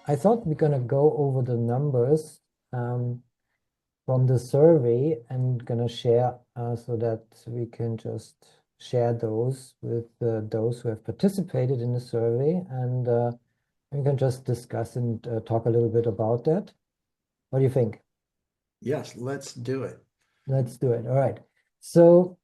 I thought we're gonna go over the numbers from the survey and gonna share so that we can just share those with those who have participated in the survey, and we can just discuss and talk a little bit about that. What do you think? Yes, let's do it. Let's do it. All right. So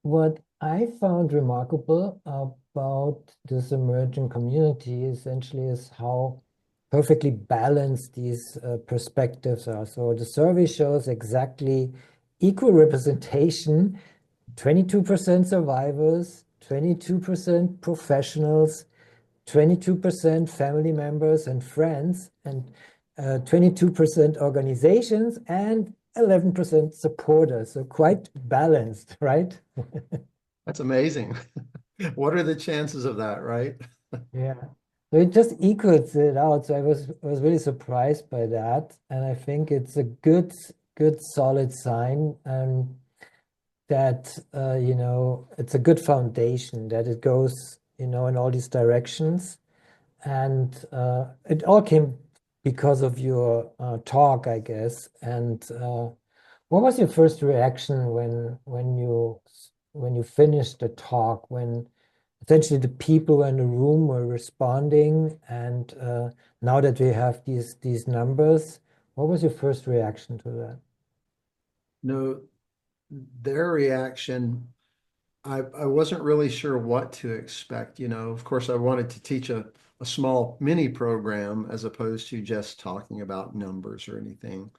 what I found remarkable about this emerging community essentially is how perfectly balanced these perspectives are. So the survey shows exactly equal representation, 22% survivors, 22% professionals, 22% family members and friends, and 22% organizations, and 11% supporters. So quite balanced, right? That's amazing. What are the chances of that, right? Yeah. So it just equals it out. So I was really surprised by that. And I think it's a good solid sign that it's a good foundation that it goes, in all these directions. And it all came because of your talk, I guess. And what was your first reaction when you finished the talk, when essentially the people in the room were responding, and now that we have these numbers, what was your first reaction to that? No, their reaction, I wasn't really sure what to expect. Of course, I wanted to teach a small mini program as opposed to just talking about numbers or anything.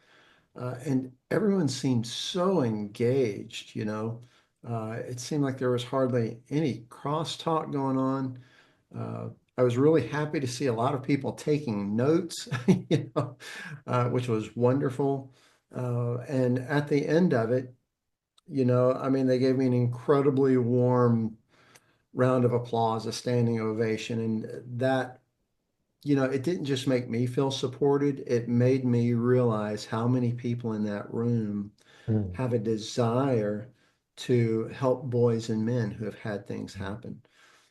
And everyone seemed so engaged. It seemed like there was hardly any crosstalk going on. Uh, I was really happy to see a lot of people taking notes, which was wonderful. And at the end of it, I mean, they gave me an incredibly warm round of applause, a standing ovation. And that, it didn't just make me feel supported, it made me realize how many people in that room Mm. have a desire to help boys and men who have had things happen.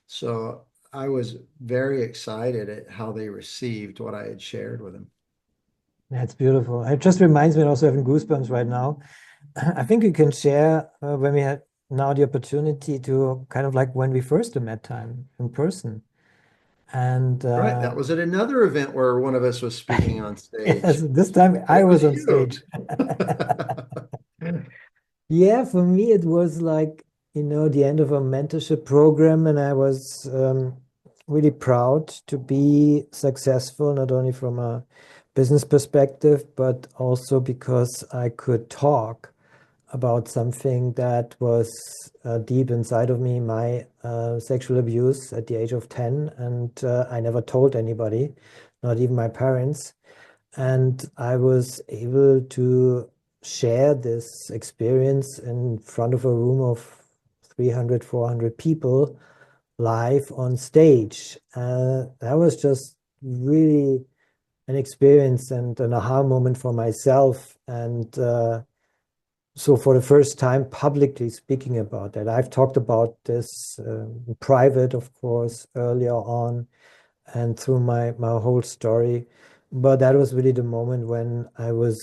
So I was very excited at how they received what I had shared with them. That's beautiful. It just reminds me, also having goosebumps right now. I think we can share when we had now the opportunity to kind of like when we first met time in person. And Right. That was at another event where one of us was speaking on yes, stage, this time and I it was was on you. stage. Yeah, for me, it was like, the end of a mentorship program, and I was really proud to be successful, not only from a business perspective, but also because I could talk about something that was deep inside of me, my sexual abuse at the age of 10. And I never told anybody, not even my parents. And I was able to share this experience in front of a room of 300, 400 people live on stage. That was just really an experience and an aha moment for myself. And so for the first time publicly speaking about that, I've talked about this in private, of course, earlier on and through my whole story. But that was really the moment when I was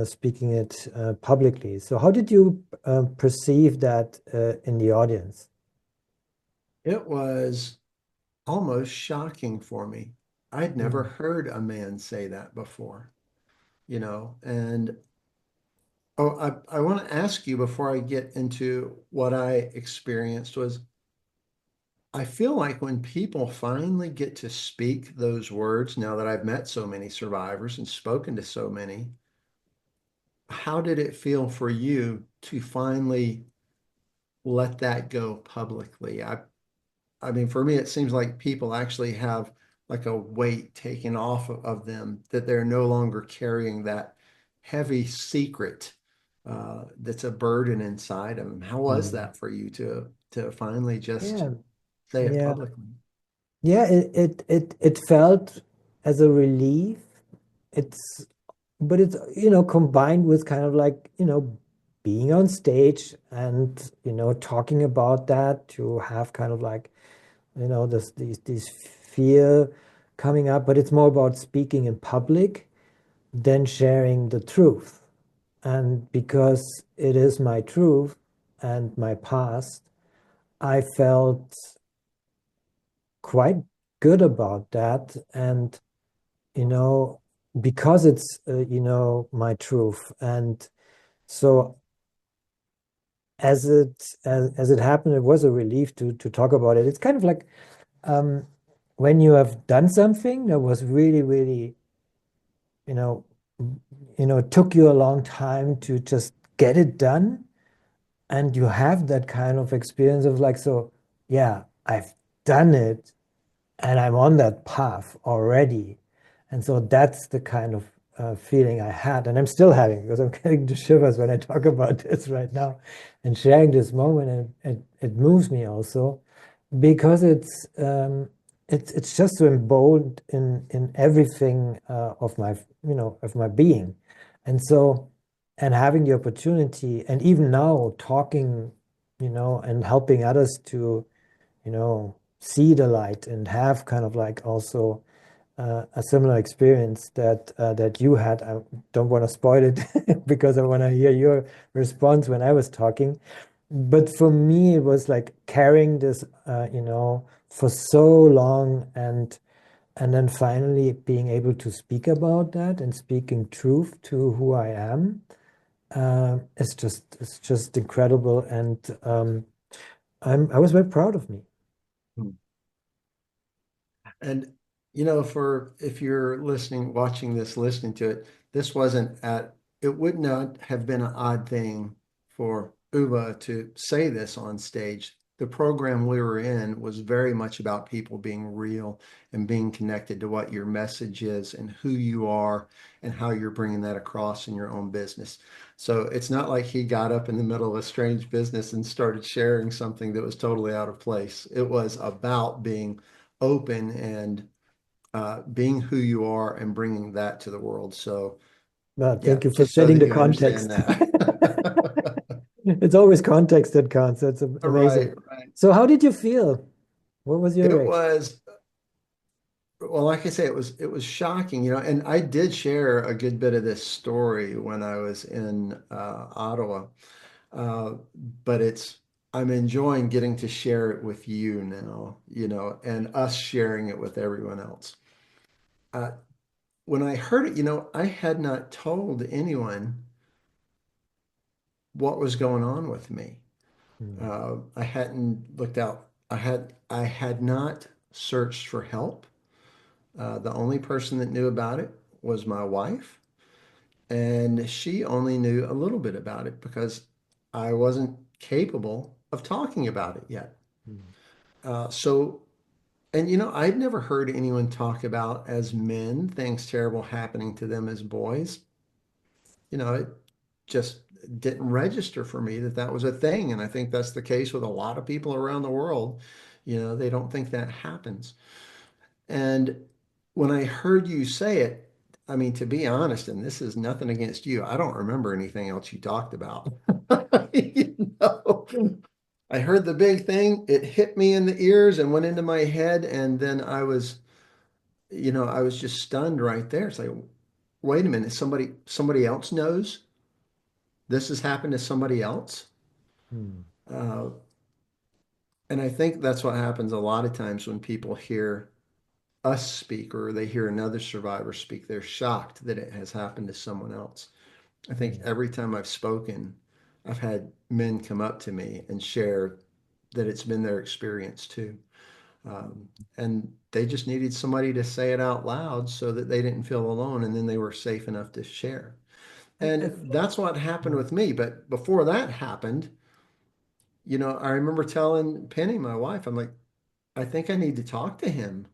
speaking it publicly. So how did you perceive that in the audience? It was almost shocking for me. I'd never Mm, heard a man say that before. And oh, I want to ask you before I get into what I experienced was I feel like when people finally get to speak those words, now that I've met so many survivors and spoken to so many, how did it feel for you to finally let that go publicly? I mean, for me, it seems like people actually have like a weight taken off of them, that they're no longer carrying that heavy secret that's a burden inside of them. How was mm. that for you to finally just Yeah, say it yeah, publicly? yeah. It felt as a relief. It's but it's combined with kind of like being on stage and talking about that, to have kind of like this these fear coming up, but it's more about speaking in public than sharing the truth. And because it is my truth and my past, I felt quite good about that. And, you know, because it's, my truth. And so as it happened, it was a relief to talk about it. It's kind of like um, when you have done something that was really, really, you know, it took you a long time to just get it done. And you have that kind of experience of like, so yeah, I've done it and I'm on that path already. And so that's the kind of feeling I had, and I'm still having because I'm getting the shivers when I talk about this right now and sharing this moment. And it moves me also because it's just so emboldened in everything of my being, and so and having the opportunity, and even now talking, and helping others to see the light and have kind of like also a similar experience that you had. I don't want to spoil it because I want to hear your response when I was talking. But for me, it was like carrying this, for so long, and then finally being able to speak about that and speaking truth to who I am. It's just incredible, and I was very proud of me. And for if you're listening, watching this, listening to it, this wasn't at, it would not have been an odd thing for Uwe to say this on stage. The program we were in was very much about people being real and being connected to what your message is and who you are and how you're bringing that across in your own business. So it's not like he got up in the middle of a strange business and started sharing something that was totally out of place. It was about being open and being who you are and bringing that to the world. So, Well, yeah, thank you for just so setting that the you understand context. that. It's always context that counts. That's Right, amazing. right. So how did you feel? What was your It reaction? was, well, like I say, it was shocking, and I did share a good bit of this story when I was in Ottawa. Uh, but I'm enjoying getting to share it with you now, and us sharing it with everyone else. Uh, when I heard it, I had not told anyone what was going on with me. Hmm. I hadn't looked out. I had not searched for help. The only person that knew about it was my wife, and she only knew a little bit about it because I wasn't capable of talking about it yet. Hmm. So, and I'd never heard anyone talk about as men things terrible happening to them as boys. It just didn't register for me that that was a thing. And I think that's the case with a lot of people around the world. They don't think that happens. And when I heard you say it, I mean, to be honest, and this is nothing against you, I don't remember anything else you talked about. You know, I heard the big thing, it hit me in the ears and went into my head, and then I was just stunned right there. It's like, wait a minute, somebody else knows this has happened to somebody else. Hmm. Uh, and I think that's what happens a lot of times when people hear us speak or they hear another survivor speak, they're shocked that it has happened to someone else. I think Hmm. every time I've spoken, I've had men come up to me and share that it's been their experience too. Um, and they just needed somebody to say it out loud so that they didn't feel alone and then they were safe enough to share. I And think, that's what happened with me. But before that happened, I remember telling Penny, my wife, I'm like, I think I need to talk to him,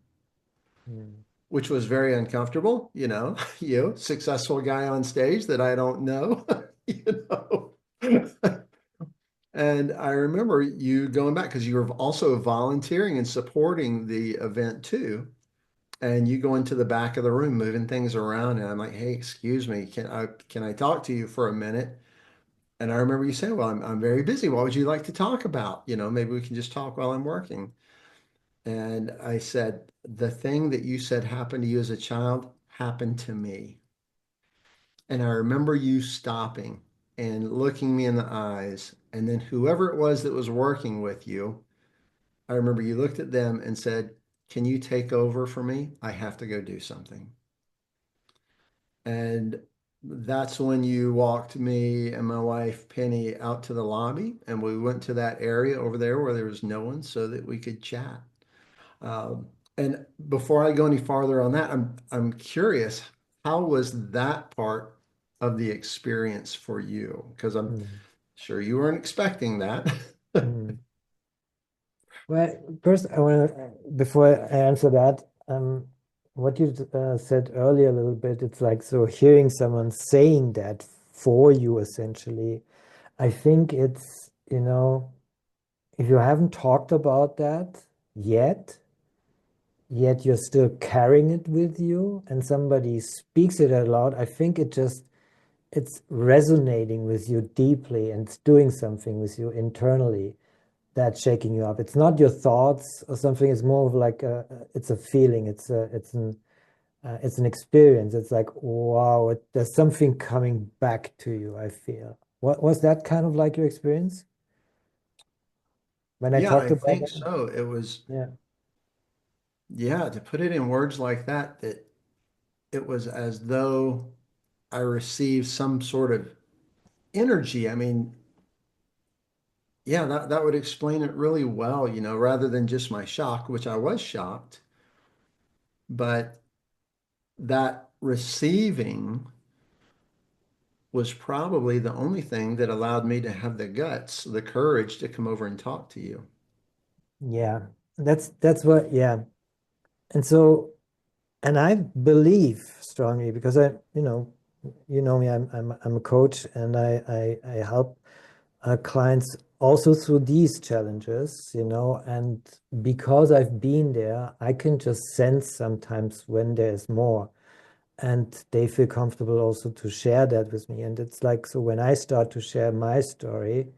hmm. which was very uncomfortable. You, successful guy on stage that I don't know, you know. And I remember you going back because you were also volunteering and supporting the event too. And you go into the back of the room moving things around, and I'm like, "Hey, excuse me, can I talk to you for a minute?" And I remember you saying, "Well, I'm very busy. What would you like to talk about? Maybe we can just talk while I'm working." And I said, the thing that you said happened to you as a child happened to me. And I remember you stopping and looking me in the eyes. And then whoever it was that was working with you, I remember you looked at them and said, can you take over for me? I have to go do something. And that's when you walked me and my wife Penny out to the lobby, and we went to that area over there where there was no one so that we could chat. Um, and before I go any farther on that, I'm curious, how was that part of the experience for you? Because I'm Mm, sure you weren't expecting that. mm. Well, first, I want to, before I answer that, what you said earlier a little bit, it's like, so hearing someone saying that for you, essentially, I think it's, if you haven't talked about that yet, yet you're still carrying it with you and somebody speaks it out loud, I think it's resonating with you deeply and it's doing something with you internally that's shaking you up. It's not your thoughts or something. It's more of like it's a feeling. It's an experience. It's like, wow, there's something coming back to you, I feel. What was that kind of like your experience when I Yeah, talked I about think that? so. It was, Yeah. yeah, to put it in words like that, that it was as though I received some sort of energy. I mean, yeah, that would explain it really well, rather than just my shock, which I was shocked, but that receiving was probably the only thing that allowed me to have the guts, the courage to come over and talk to you. Yeah. That's what, yeah. And so, and I believe strongly because you know me, I'm a coach and I help clients also through these challenges, and because I've been there, I can just sense sometimes when there's more, and they feel comfortable also to share that with me. And it's like, so when I start to share my story,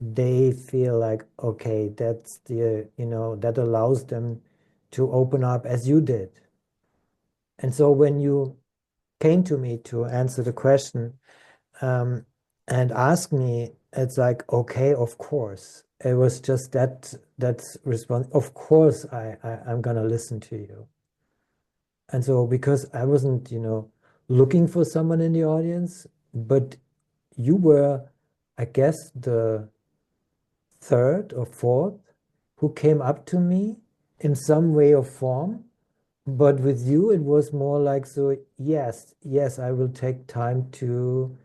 they feel like, okay, that's that allows them to open up as you did. And so when you came to me to answer the question, um, and ask me, it's like, okay, of course. It was just that's response. Of course, I'm gonna listen to you. And so because I wasn't, looking for someone in the audience, but you were, I guess, the third or fourth who came up to me in some way or form. But with you, it was more like, so yes, yes, I will take time to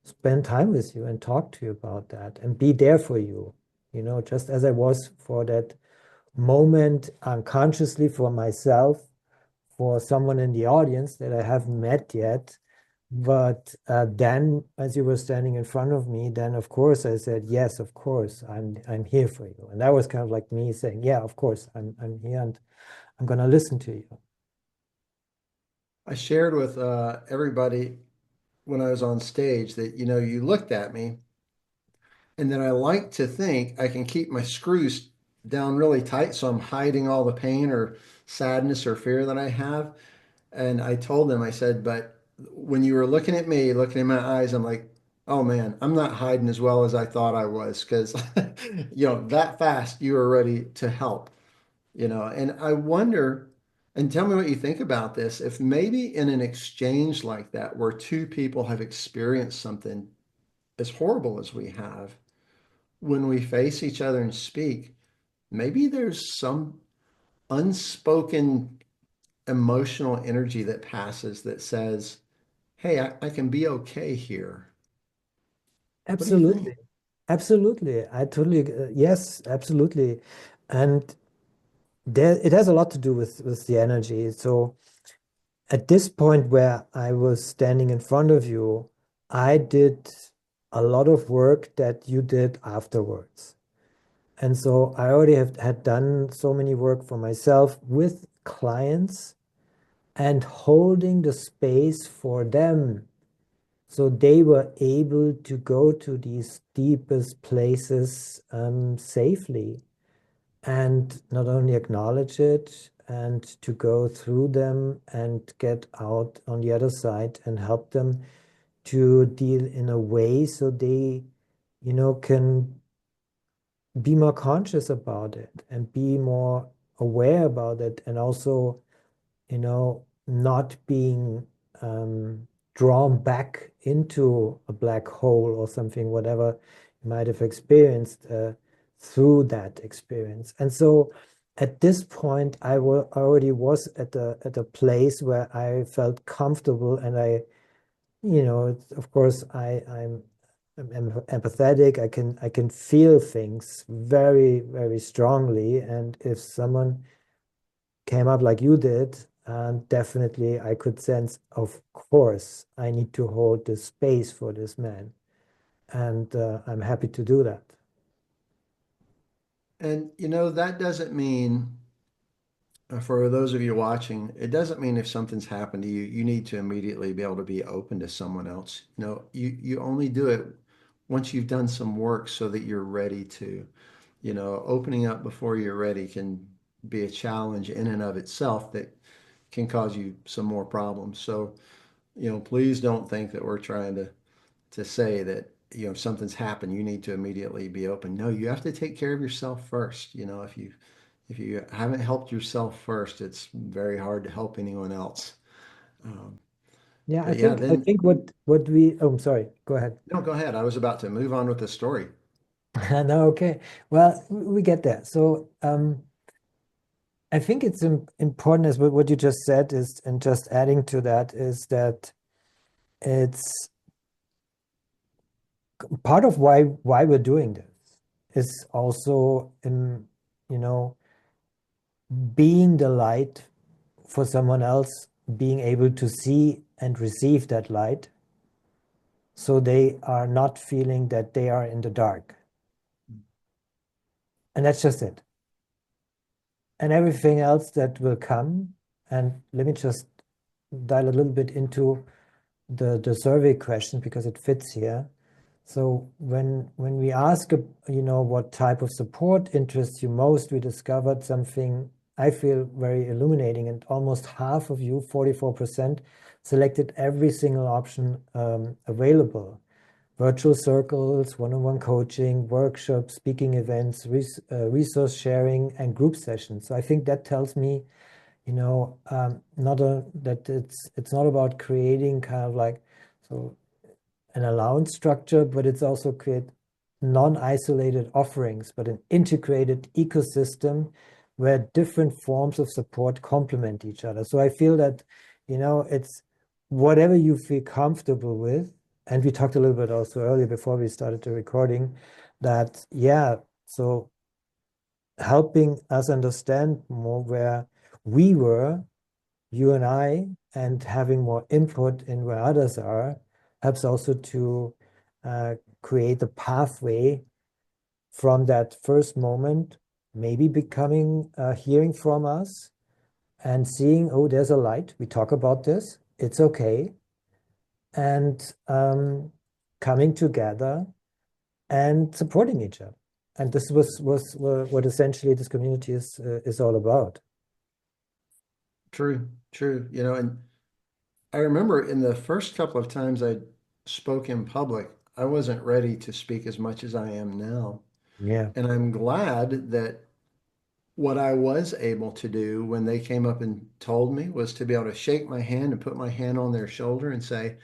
spend time with you and talk to you about that and be there for you, just as I was for that moment unconsciously for myself, for someone in the audience that I haven't met yet. But then, as you were standing in front of me, then of course I said, yes, of course, I'm here for you. And that was kind of like me saying, yeah, of course, I'm here and I'm gonna listen to you. I shared with everybody when I was on stage that, you looked at me and then I like to think I can keep my screws down really tight so I'm hiding all the pain or sadness or fear that I have. And I told them, I said, but when you were looking at me, looking in my eyes, I'm like, oh man, I'm not hiding as well as I thought I was because, that fast you were ready to help, and I wonder, and tell me what you think about this, if maybe in an exchange like that, where two people have experienced something as horrible as we have, when we face each other and speak, maybe there's some unspoken emotional energy that passes that says, hey, I can be okay here. What do you think? Absolutely. Absolutely. I totally, yes, absolutely. And there, it has a lot to do with the energy. So at this point where I was standing in front of you, I did a lot of work that you did afterwards. And so I already had done so many work for myself with clients and holding the space for them. So they were able to go to these deepest places safely. and not only acknowledge it and to go through them and get out on the other side and help them to deal in a way so they, can be more conscious about it and be more aware about it, and also, not being drawn back into a black hole or something, whatever you might have experienced through that experience. And so at this point, already was at a place where I felt comfortable, and of course, I'm empathetic. I can feel things very, very strongly. And if someone came up like you did, and definitely I could sense, of course, I need to hold this space for this man. And I'm happy to do that. And that doesn't mean, for those of you watching, it doesn't mean if something's happened to you, you need to immediately be able to be open to someone else. You only do it once you've done some work so that you're ready to. Opening up before you're ready can be a challenge in and of itself that can cause you some more problems. So, please don't think that we're trying to say that, if something's happened, you need to immediately be open. No, you have to take care of yourself first. If you haven't helped yourself first, it's very hard to help anyone else. Um, Yeah, I but yeah, think I then think what we I'm sorry, go ahead. no, go ahead. I was about to move on with the story. No, okay. Well, we get there. So I think it's important, as what you just said is, and just adding to that, is that it's part of why we're doing this is also in, you know, being the light for someone else, being able to see and receive that light, so they are not feeling that they are in the dark. And that's just it. And everything else that will come. And let me just dial a little bit into the survey question, because it fits here. So when we ask, what type of support interests you most, we discovered something I feel very illuminating, and almost half of you, 44%, selected every single option available. Virtual circles, one-on-one coaching, workshops, speaking events, resource sharing, and group sessions. So I think that tells me, that it's not about creating kind of like, so, an allowance structure, but it's also create non-isolated offerings, but an integrated ecosystem where different forms of support complement each other. So I feel that, it's whatever you feel comfortable with. And we talked a little bit also earlier before we started the recording that, yeah, so helping us understand more where we were, you and I, and having more input in where others are, helps also to create a pathway from that first moment, maybe becoming hearing from us and seeing, oh, there's a light. We talk about this. It's okay. And coming together and supporting each other. And this was what essentially this community is all about. True, true. And I remember in the first couple of times I spoke in public, I wasn't ready to speak as much as I am now. Yeah. And I'm glad that what I was able to do when they came up and told me was to be able to shake my hand and put my hand on their shoulder and say,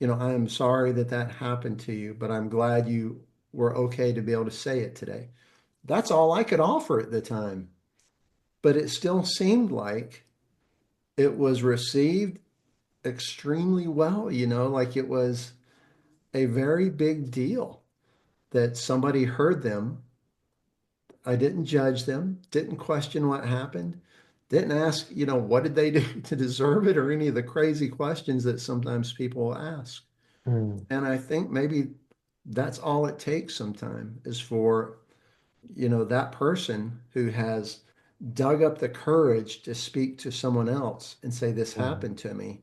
I am sorry that that happened to you, but I'm glad you were okay to be able to say it today. That's all I could offer at the time. But it still seemed like it was received extremely well, like it was a very big deal that somebody heard them. I didn't judge them, didn't question what happened, didn't ask, what did they do to deserve it, or any of the crazy questions that sometimes people will ask. Mm, And I think maybe that's all it takes sometime is for, that person who has dug up the courage to speak to someone else and say, this mm, happened to me,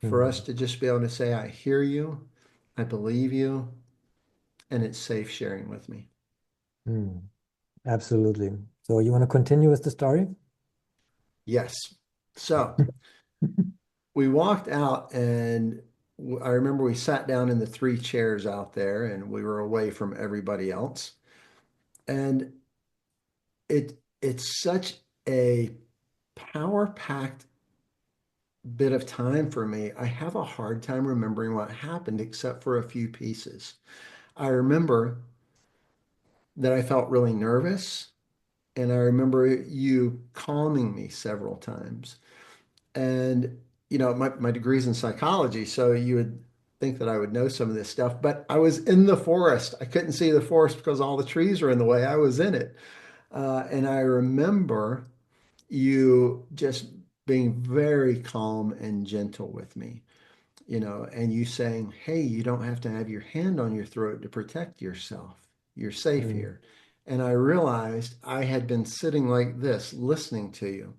for us mm, to just be able to say, I hear you, I believe you, and it's safe sharing with me. mm. Absolutely. So you want to continue with the story? Yes. So we walked out and I remember we sat down in the three chairs out there and we were away from everybody else. And it's such a power-packed bit of time for me. I have a hard time remembering what happened except for a few pieces. I remember that I felt really nervous, and I remember you calming me several times. And, my degree's in psychology, so you would think that I would know some of this stuff, but I was in the forest. I couldn't see the forest because all the trees were in the way. I was in it. And I remember you just being very calm and gentle with me, and you saying, hey, you don't have to have your hand on your throat to protect yourself. You're safe Mm, here. And I realized I had been sitting like this, listening to you,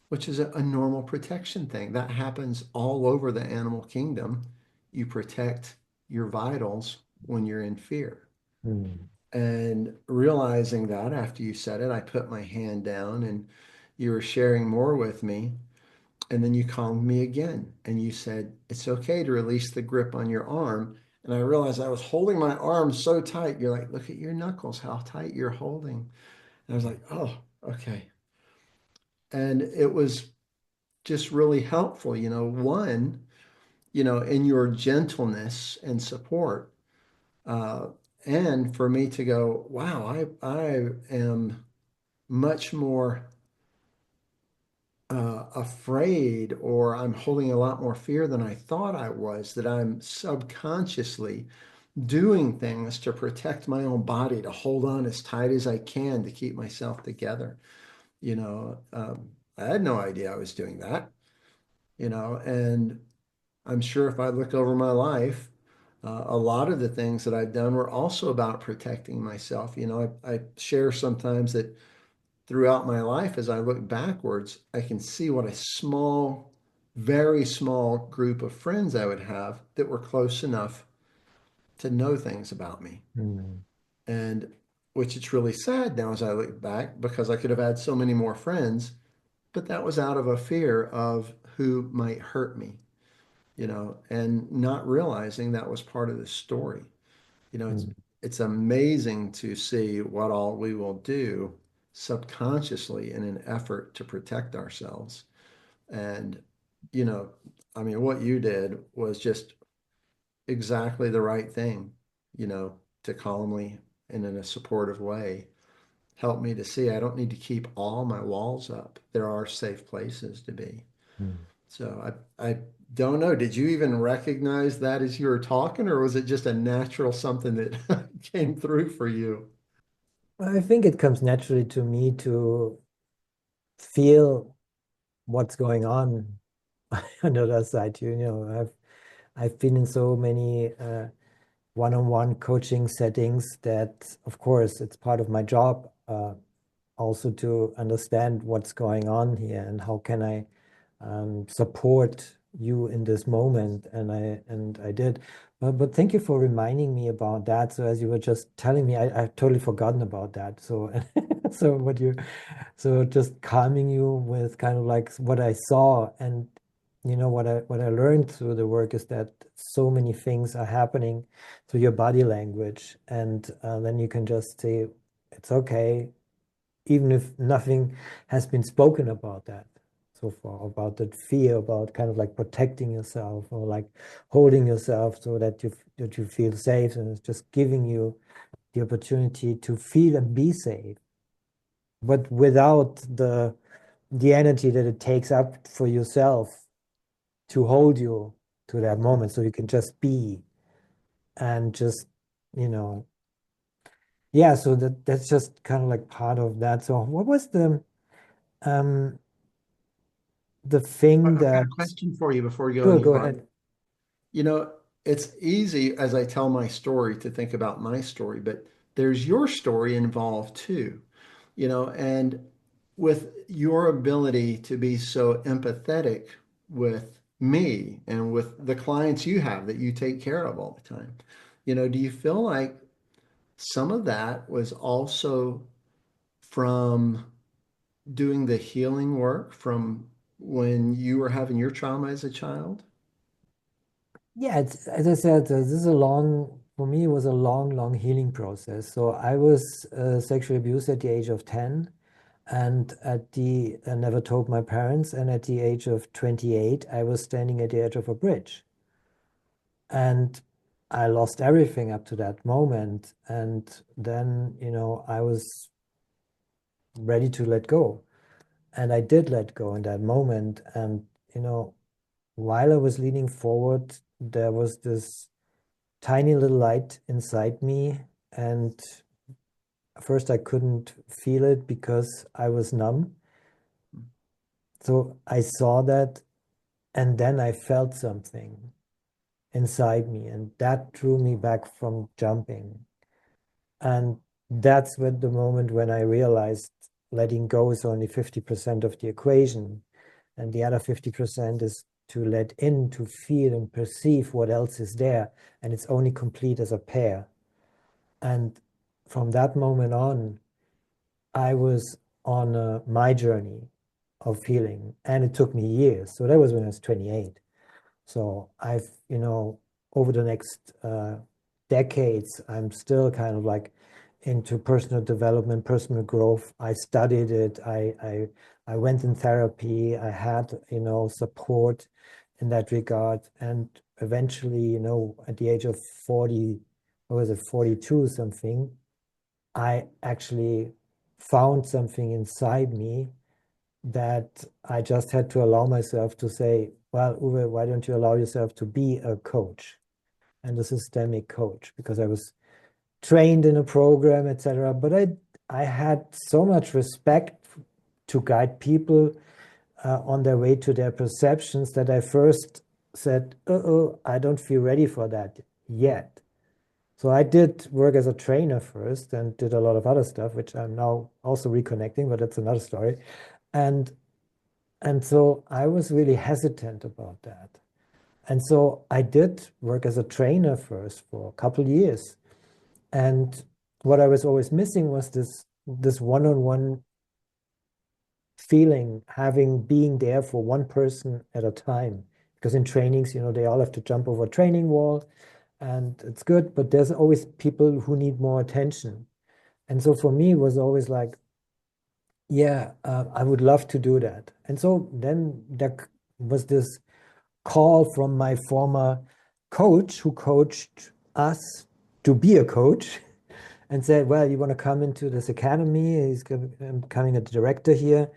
which is a normal protection thing. That happens all over the animal kingdom. You protect your vitals when you're in fear. mm, And realizing that after you said it, I put my hand down and you were sharing more with me. And then you calmed me again and you said, it's okay to release the grip on your arm. And I realized I was holding my arm so tight. You're like, look at your knuckles, how tight you're holding. And I was like, oh, okay. And it was just really helpful, one, in your gentleness and support. Uh, and for me to go, wow, I am much more afraid, or I'm holding a lot more fear than I thought I was, that I'm subconsciously doing things to protect my own body, to hold on as tight as I can to keep myself together. I had no idea I was doing that, and I'm sure if I look over my life, a lot of the things that I've done were also about protecting myself. I share sometimes that throughout my life, as I look backwards, I can see what a small, very small group of friends I would have that were close enough to know things about me. mm, And which it's really sad now as I look back because I could have had so many more friends, but that was out of a fear of who might hurt me, and not realizing that was part of the story. You know, it's mm, it's amazing to see what all we will do subconsciously in an effort to protect ourselves. And, you know, I mean, what you did was just exactly the right thing, to calmly and in a supportive way help me to see I don't need to keep all my walls up. There are safe places to be. mm. So I don't know. Did you even recognize that as you were talking, or was it just a natural something that came through for you? I think it comes naturally to me to feel what's going on on the other side. I've been in so many one-on-one coaching settings that, of course, it's part of my job also to understand what's going on here and how can I support you in this moment. And I did. But thank you for reminding me about that. So as you were just telling me, I've totally forgotten about that. So so so just calming you with kind of like what I saw, and what I learned through the work is that so many things are happening through your body language, and then you can just say it's okay, even if nothing has been spoken about that so far, about that fear, about kind of like protecting yourself or like holding yourself so that you feel safe, and it's just giving you the opportunity to feel and be safe, but without the energy that it takes up for yourself to hold you to that moment, so you can just be and just you know yeah, so that's just kind of like part of that. So what was um the thing I've got that a question for you before you go any go farther. ahead. You know, it's easy as I tell my story to think about my story, but there's your story involved too, and with your ability to be so empathetic with me and with the clients you have that you take care of all the time, do you feel like some of that was also from doing the healing work from when you were having your trauma as a child? Yeah, as I said, this is for me, it was a long healing process. So I was sexually abused at the age of 10, and I never told my parents. And at the age of 28, I was standing at the edge of a bridge. And I lost everything up to that moment. And then, I was ready to let go. And I did let go in that moment. And, while I was leaning forward, there was this tiny little light inside me. And first, I couldn't feel it because I was numb. So I saw that, and then I felt something inside me, and that drew me back from jumping. And that's when the moment when I realized letting go is only 50% of the equation. And the other 50% is to let in, to feel and perceive what else is there. And it's only complete as a pair. And from that moment on, I was on my journey of healing. And it took me years. So that was when I was 28. So I've, over the next decades, I'm still kind of like into personal development, personal growth. I studied it. I went in therapy. I had, support in that regard. And eventually, at the age of 40, what was it, 42 something, I actually found something inside me that I just had to allow myself to say, well, Uwe, why don't you allow yourself to be a coach and a systemic coach? Because I was trained in a program, etc. But I had so much respect to guide people on their way to their perceptions that I first said, oh, I don't feel ready for that yet. So I did work as a trainer first and did a lot of other stuff, which I'm now also reconnecting, but that's another story. And and so I was really hesitant about that. And so I did work as a trainer first for a couple of years. And what I was always missing was this one-on-one feeling, being there for one person at a time. Because in trainings, they all have to jump over a training wall and it's good, but there's always people who need more attention. And so for me, it was always like, yeah, I would love to do that. And so then there was this call from my former coach who coached us to be a coach and said, well, you want to come into this academy? He's becoming a director here.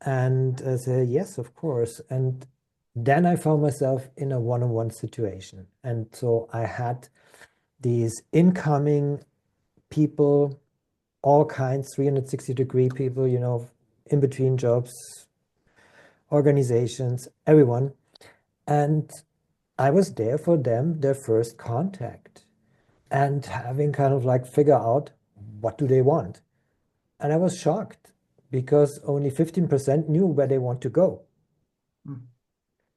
And I said, yes, of course. And then I found myself in a one-on-one situation. And so I had these incoming people, all kinds, 360-degree people, in between jobs, organizations, everyone. And I was there for them, their first contact, and having kind of like figure out what do they want. And I was shocked because only 15% knew where they want to go. Mm.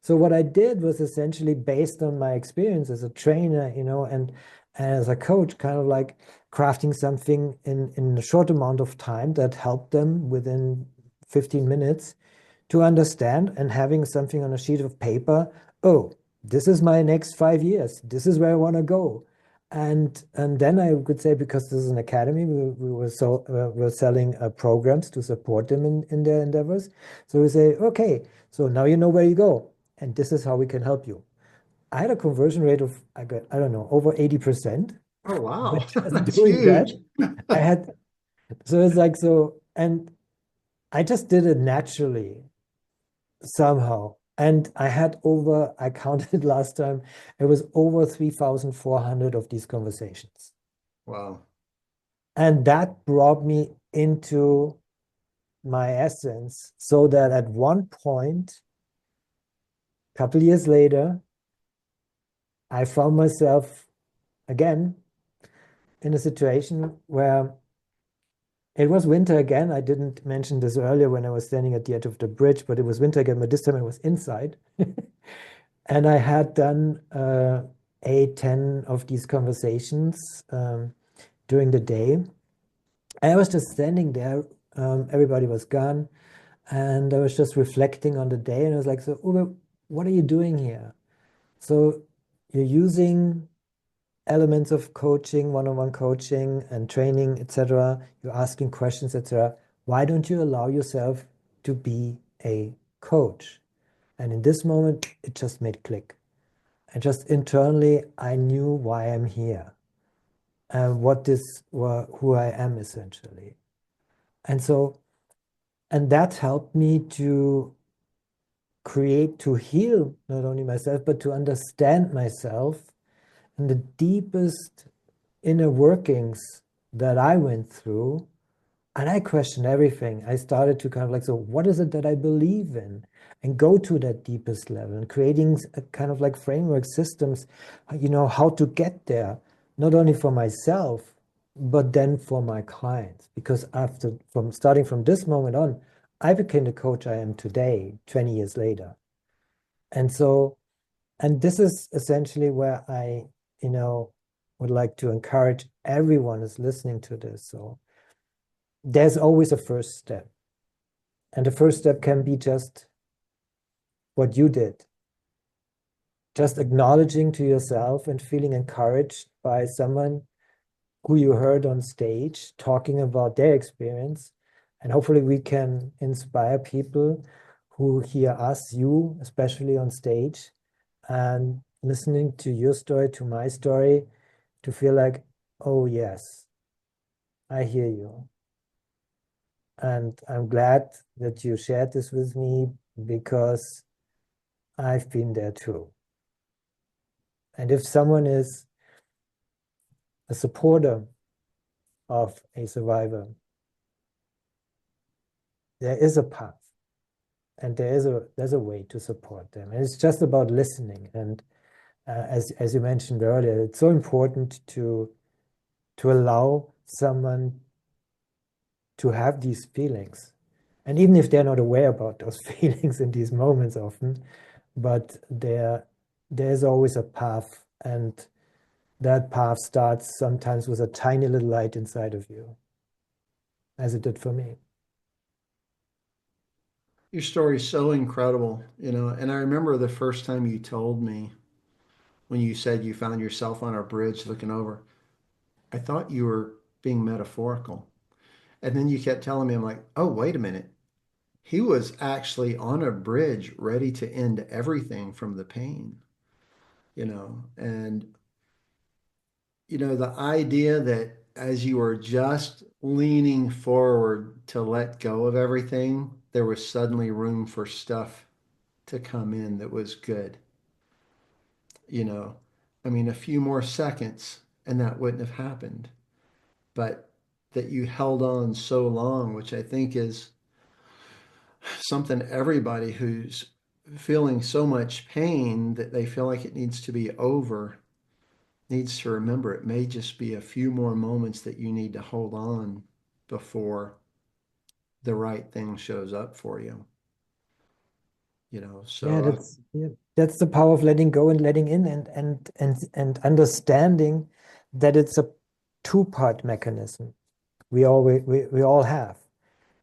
So what I did was essentially based on my experience as a trainer, and as a coach, kind of like crafting something in a short amount of time that helped them within 15 minutes to understand, and having something on a sheet of paper. Oh, this is my next 5 years. This is where I want to go. And then I could say, because this is an academy, we were selling programs to support them in their endeavors. So we say, okay, so now you know where you go, and this is how we can help you. I had a conversion rate of, I don't know, over 80% Oh, with wow. just That's doing that. huge. I had, so it's like, so, and I just did it naturally somehow. And I counted last time, it was over 3,400 of these conversations. Wow. And that brought me into my essence, so that at one point, a couple years later, I found myself again in a situation where it was winter again. I didn't mention this earlier when I was standing at the edge of the bridge, but it was winter again, but this time I was inside. And I had done 8, 10 of these conversations during the day. And I was just standing there Everybody was gone. And I was just reflecting on the day, and I was like, so Uwe, what are you doing here? So you're using elements of coaching, one-on-one coaching and training, etc. You're asking questions, etc. Why don't you allow yourself to be a coach? And in this moment, it just made click. And just internally, I knew why I'm here and who I am essentially. And so, and that helped me to to heal not only myself, but to understand myself and the deepest inner workings that I went through. And I questioned everything. I started to kind of like, so what is it that I believe in? And go to that deepest level and creating a kind of like framework systems, how to get there, not only for myself, but then for my clients. Because from starting from this moment on, I became the coach I am today, 20 years later. And so, and this is essentially where I, you know, would like to encourage everyone who's listening to this. So there's always a first step. And the first step can be just what you did, just acknowledging to yourself and feeling encouraged by someone who you heard on stage talking about their experience. And hopefully we can inspire people who hear us, you, especially on stage, and listening to your story, to my story, to feel like, oh, yes, I hear you. And I'm glad that you shared this with me because I've been there too. And if someone is a supporter of a survivor, there is a path and there's a way to support them. And it's just about listening. And as you mentioned earlier, it's so important to allow someone to have these feelings. And even if they're not aware about those feelings in these moments often, but there's always a path, and that path starts sometimes with a tiny little light inside of you, as it did for me. Your story is so incredible, and I remember the first time you told me when you said you found yourself on a bridge looking over. I thought you were being metaphorical. And then you kept telling me, I'm like, oh, wait a minute. He was actually on a bridge ready to end everything from the pain, and the idea that as you were just leaning forward to let go of everything, there was suddenly room for stuff to come in that was good. you know, I mean, a few more seconds and that wouldn't have happened. But that you held on so long, which I think is something everybody who's feeling so much pain that they feel like it needs to be over needs to remember it may just be a few more moments that you need to hold on before the right thing shows up for you. Yeah, So that's the power of letting go and letting in, and understanding that it's a two-part mechanism we all have.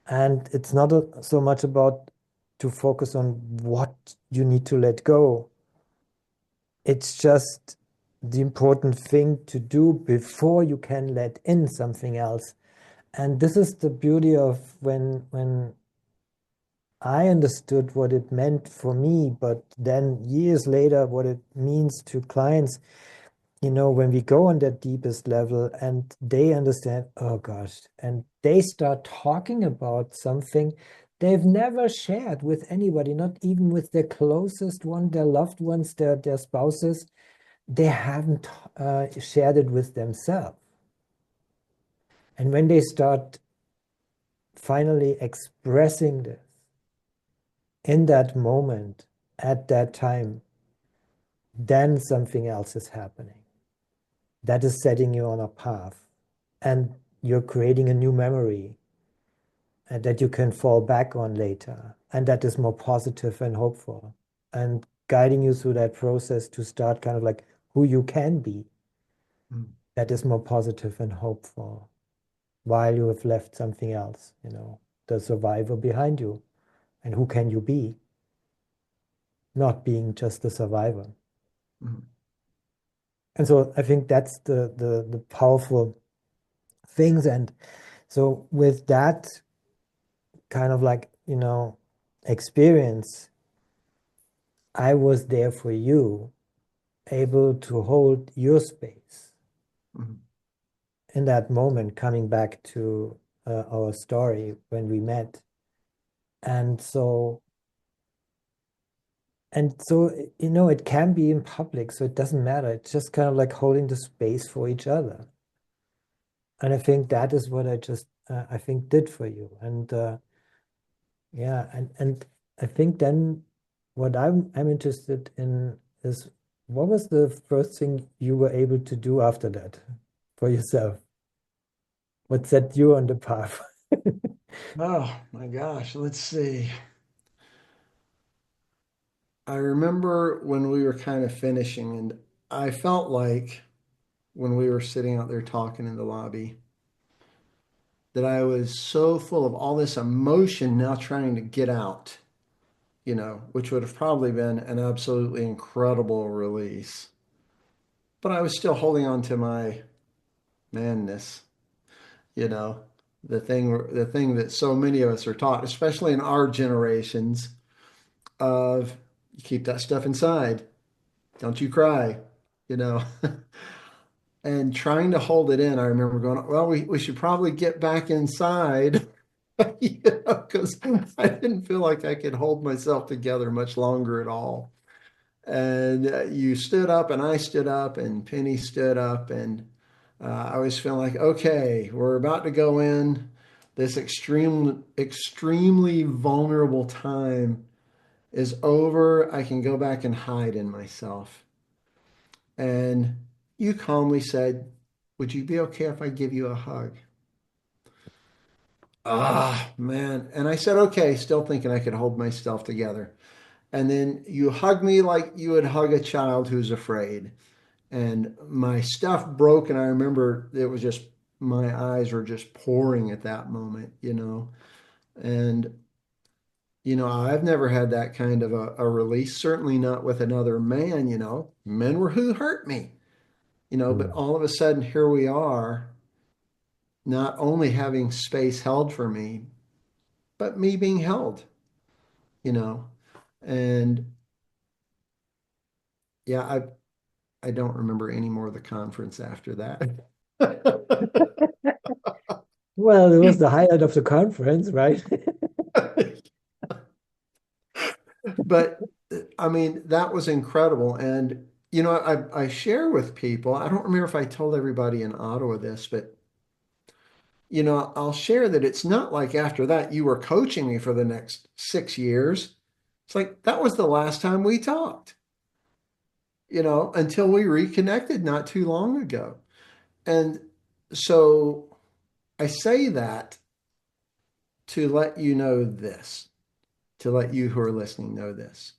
And it's not so much about to focus on what you need to let go. It's just the important thing to do before you can let in something else. And this is the beauty of when I understood what it meant for me, but then years later, what it means to clients, when we go on that deepest level and they understand, oh gosh, and they start talking about something they've never shared with anybody, not even with their closest one, their loved ones, their spouses. They haven't shared it with themselves. And when they start finally expressing this in that moment, at that time, then something else is happening. That is setting you on a path. And you're creating a new memory that you can fall back on later. And that is more positive and hopeful. And guiding you through that process to start kind of like who you can be. mm, That is more positive and hopeful. while you have left something else, the survivor behind you. And who can you be? Not being just a survivor. Mhm. And so I think that's the powerful things. And so with that kind of like, experience, I was there for you, able to hold your space Mhm. in that moment, coming back to our story when we met. And so, it can be in public, so it doesn't matter. It's just kind of like holding the space for each other. And I think that is what I just, I think did for you. And yeah, and I think then what I'm interested in is what was the first thing you were able to do after that for yourself? What set you on the path? Oh my gosh, let's see. I remember when we were kind of finishing, and I felt like when we were sitting out there talking in the lobby, that I was so full of all this emotion now trying to get out, which would have probably been an absolutely incredible release. But I was still holding on to my manness, you know, the thing that so many of us are taught, especially in our generations, of you keep that stuff inside. Don't you cry, you know. And trying to hold it in, I remember going, well, we should probably get back inside, because I didn't feel like I could hold myself together much longer at all. And you stood up, and I stood up, and Penny stood up, and I was feeling like, okay, we're about to go in this extremely vulnerable time is over. I can go back and hide in myself. And you calmly said, would you be okay if I give you a hug? Ah, man. And I said, okay, still thinking I could hold myself together. And then you hugged me like you would hug a child who's afraid. And my stuff broke. And I remember it was just, my eyes were just pouring at that moment. And, I've never had that kind of a release, certainly not with another man. Men were who hurt me, but Mm. all of a sudden, here we are, not only having space held for me, but me being held, you know. And yeah, I don't remember any more of the conference after that. Well, it was the highlight of the conference, right? But I mean, that was incredible. And I share with people, I don't remember if I told everybody in Ottawa this, but I'll share that it's not like after that you were coaching me for the next 6 years. It's like that was the last time we talked, until we reconnected not too long ago. And so I say that to let you know this, to let you who are listening know this.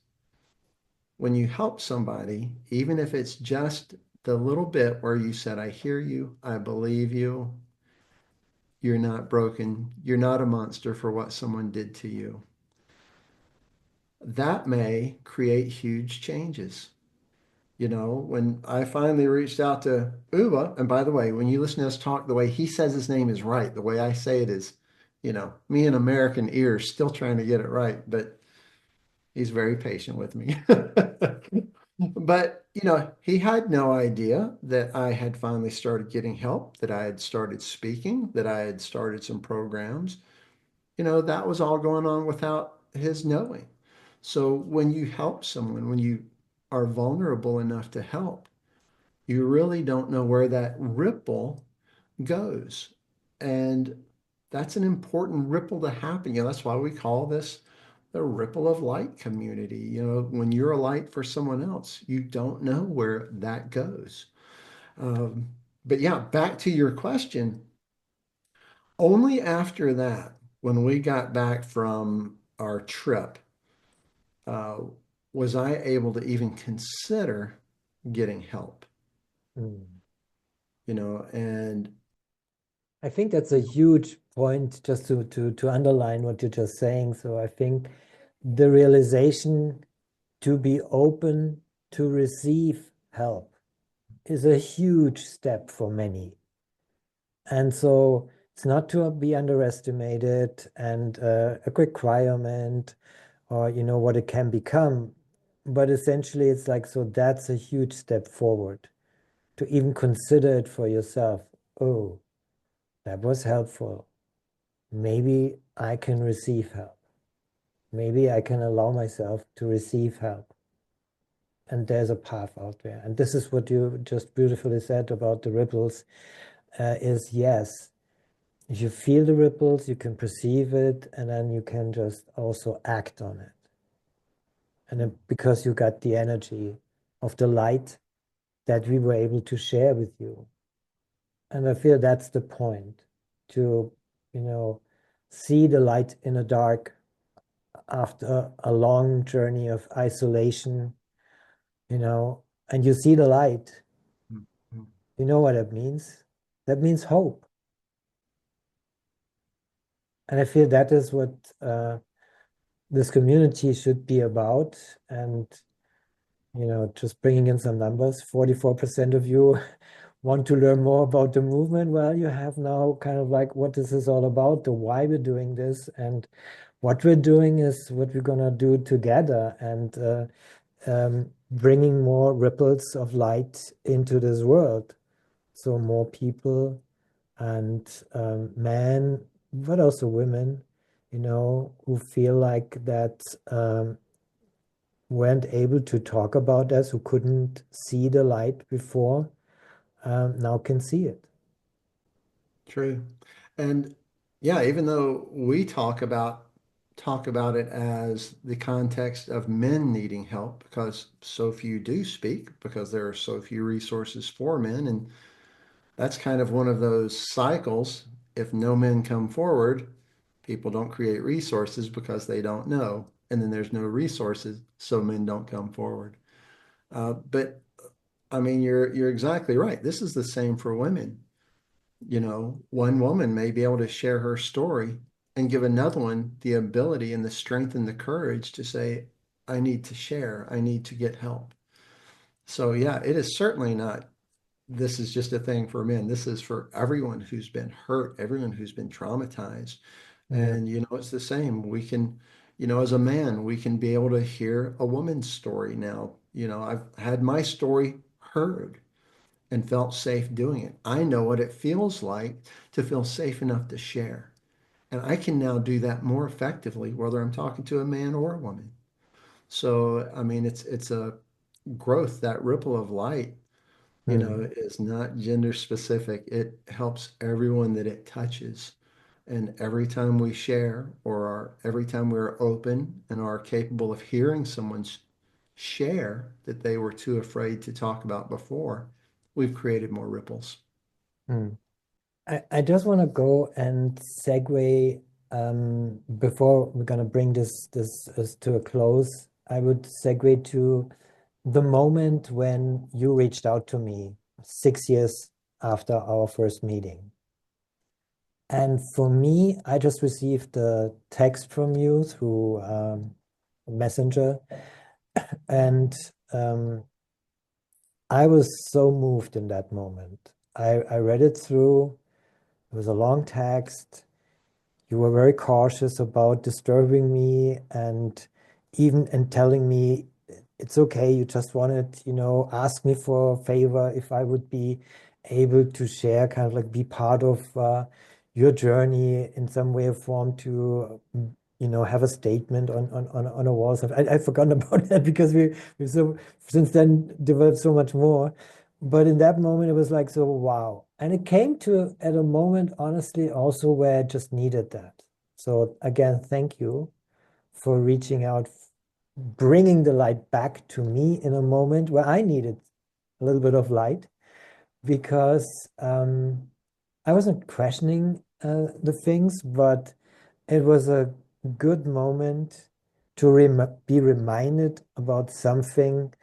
When you help somebody, even if it's just the little bit where you said, I hear you, I believe you, you're not broken, you're not a monster for what someone did to you, that may create huge changes. When I finally reached out to Uba, and by the way, when you listen to us talk, the way he says his name is right. The way I say it is, me and American ears still trying to get it right, but he's very patient with me. But, he had no idea that I had finally started getting help, that I had started speaking, that I had started some programs. That was all going on without his knowing. So when you help someone, when you are vulnerable enough to help, you really don't know where that ripple goes. And that's an important ripple to happen. That's why we call this the ripple of light community. When you're a light for someone else, you don't know where that goes. Um, but yeah, back to your question. Only after that, when we got back from our trip, uh, was I able to even consider getting help. Mm. And I think that's a huge point just to underline what you're just saying. So I think the realization to be open to receive help is a huge step for many. And so it's not to be underestimated and a requirement or what it can become. But essentially it's like, so that's a huge step forward to even consider it for yourself. Oh, that was helpful. Maybe I can receive help. Maybe I can allow myself to receive help. And there's a path out there. And this is what you just beautifully said about the ripples, is yes, if you feel the ripples, you can perceive it, and then you can just also act on it. And then because you got the energy of the light that we were able to share with you. And I feel that's the point, to, you know, see the light in the dark after a long journey of isolation, and you see the light. Mhm. You know what it means? That means hope. And I feel that is what this community should be about. And, just bringing in some numbers, 44% of you want to learn more about the movement. Well, you have now kind of like what this is all about, the why we're doing this. And what we're doing is what we're going to do together, and bringing more ripples of light into this world. So more people and men, but also women, who feel like that weren't able to talk about us, who couldn't see the light before, now can see it. True. And yeah, even though we talk about it as the context of men needing help, because so few do speak, because there are so few resources for men, and that's kind of one of those cycles. If no men come forward, people don't create resources because they don't know, and then there's no resources, so men don't come forward. But I mean, you're exactly right. This is the same for women. One woman may be able to share her story and give another one the ability and the strength and the courage to say, I need to share, I need to get help. So, yeah, it is certainly not, this is just a thing for men. This is for everyone who's been hurt, everyone who's been traumatized. Yeah. And, it's the same. We can, as a man, we can be able to hear a woman's story now. I've had my story heard and felt safe doing it. I know what it feels like to feel safe enough to share. And I can now do that more effectively, whether I'm talking to a man or a woman. So, I mean, it's a growth, that ripple of light, Hmm. is not gender specific. It helps everyone that it touches. And every time we share, every time we're open and are capable of hearing someone's share that they were too afraid to talk about before, we've created more ripples. Hmm. I just want to go and segue, before we're going to bring this to a close. I would segue to the moment when you reached out to me 6 years after our first meeting. And for me, I just received a text from you through Messenger, and I was so moved in that moment. I read it through. It was a long text. You were very cautious about disturbing me, and even and telling me it's okay. You just wanted, ask me for a favor if I would be able to share, kind of like be part of your journey in some way or form, to have a statement on a wall. So I forgotten about that because we so since then developed so much more. But in that moment, it was like, so wow. And it came to at a moment, honestly, also where I just needed that. So again, thank you for reaching out, bringing the light back to me in a moment where I needed a little bit of light, because I wasn't questioning the things, but it was a good moment to be reminded about something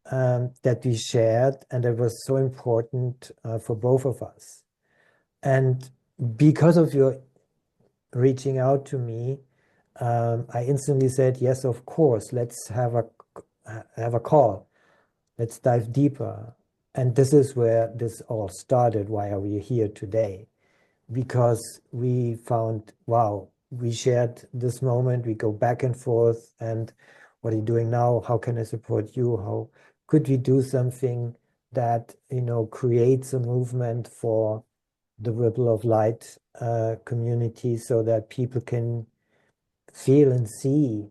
that we shared, and it was so important for both of us. And because of your reaching out to me, I instantly said, yes, of course, let's have a call. Let's dive deeper. And this is where this all started. Why are we here today? Because we found, wow, we shared this moment, we go back and forth, and what are you doing now? How can I support you? How could we do something that, creates a movement for the Ripple of Light community so that people can feel and see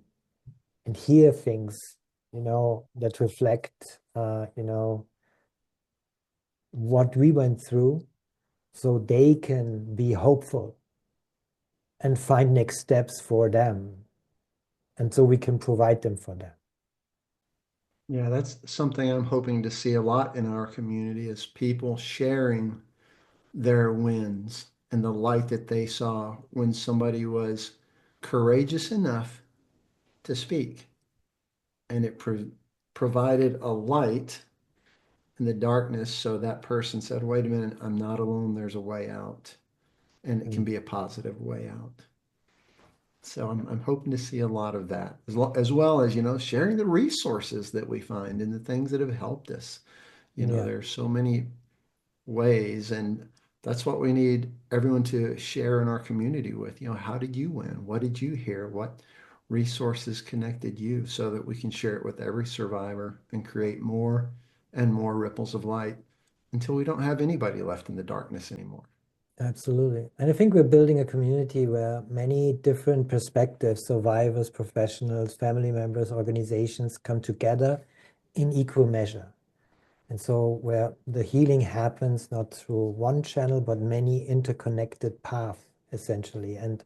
and hear things, that reflect, what we went through so they can be hopeful and find next steps for them. And so we can provide them for them. Yeah, that's something I'm hoping to see a lot in our community is people sharing their wins and the light that they saw when somebody was courageous enough to speak. And it provided a light in the darkness so that person said, wait a minute, I'm not alone, there's a way out. And it can Mm. be a positive way out. So I'm hoping to see a lot of that, as well as, sharing the resources that we find and the things that have helped us. Yeah, There's so many ways, and that's what we need everyone to share in our community with. How did you win? What did you hear? What resources connected you so that we can share it with every survivor and create more and more ripples of light until we don't have anybody left in the darkness anymore. absolutely. And I think we're building a community where many different perspectives, survivors, professionals, family members, organizations come together in equal measure. And so where the healing happens not through one channel, but many interconnected paths, essentially. And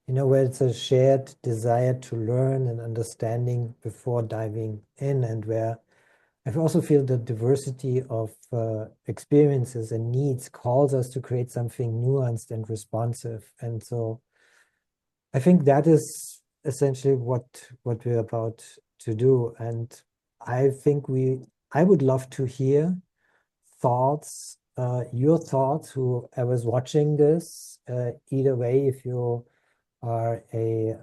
where it's a shared desire to learn and understanding before diving in, and where I also feel the diversity of experiences and needs calls us to create something nuanced and responsive. And so I think that is essentially what we're about to do. And I think I would love to hear thoughts, your thoughts, whoever's watching this, either way, if you are a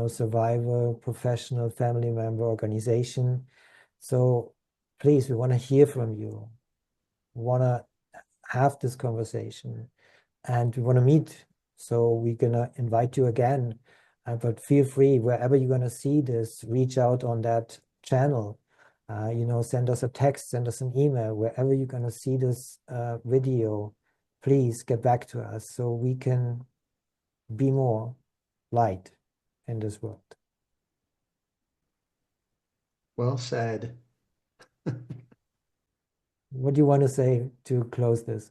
survivor, professional, family member, organization. So please, we want to hear from you. We want to have this conversation and we want to meet. So we're gonna invite you again. But feel free, wherever you're gonna see this, reach out on that channel. Send us a text, send us an email, wherever you're gonna see this video, please get back to us so we can be more light in this world. Well said. What do you want to say to close this?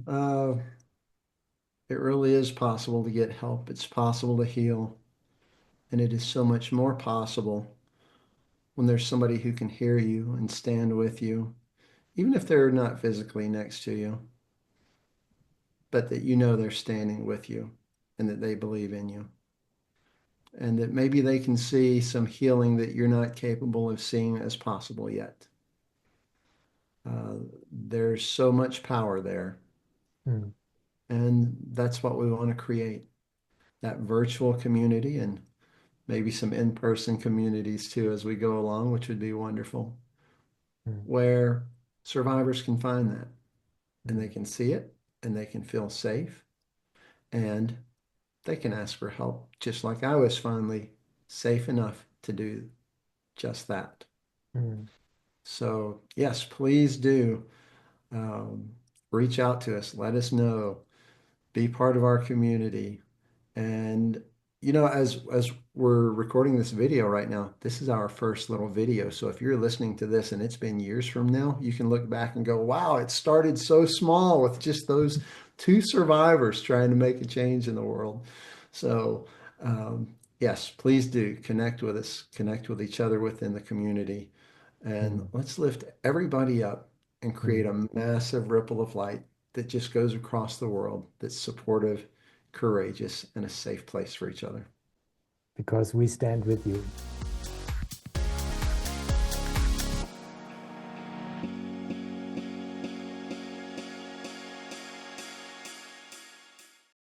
Uh, it really is possible to get help. It's possible to heal. And it is so much more possible when there's somebody who can hear you and stand with you, even if they're not physically next to you, but that they're standing with you and that they believe in you. And that maybe they can see some healing that you're not capable of seeing as possible yet. There's so much power there. Hmm. And that's what we want to create, that virtual community and maybe some in-person communities too as we go along, which would be wonderful, Hmm. where survivors can find that and Hmm. they can see it and they can feel safe and they can ask for help, just like I was finally safe enough to do just that. Hmm. So, yes, please do um, reach out to us. Let us know. Be part of our community. And as we're recording this video right now, this is our first little video. So if you're listening to this and it's been years from now, you can look back and go, wow, it started so small with just those two survivors trying to make a change in the world. So yes, please do connect with us, connect with each other within the community, and Hmm. let's lift everybody up and create Hmm. a massive ripple of light that just goes across the world that's supportive, courageous, and a safe place for each other. Because we stand with you.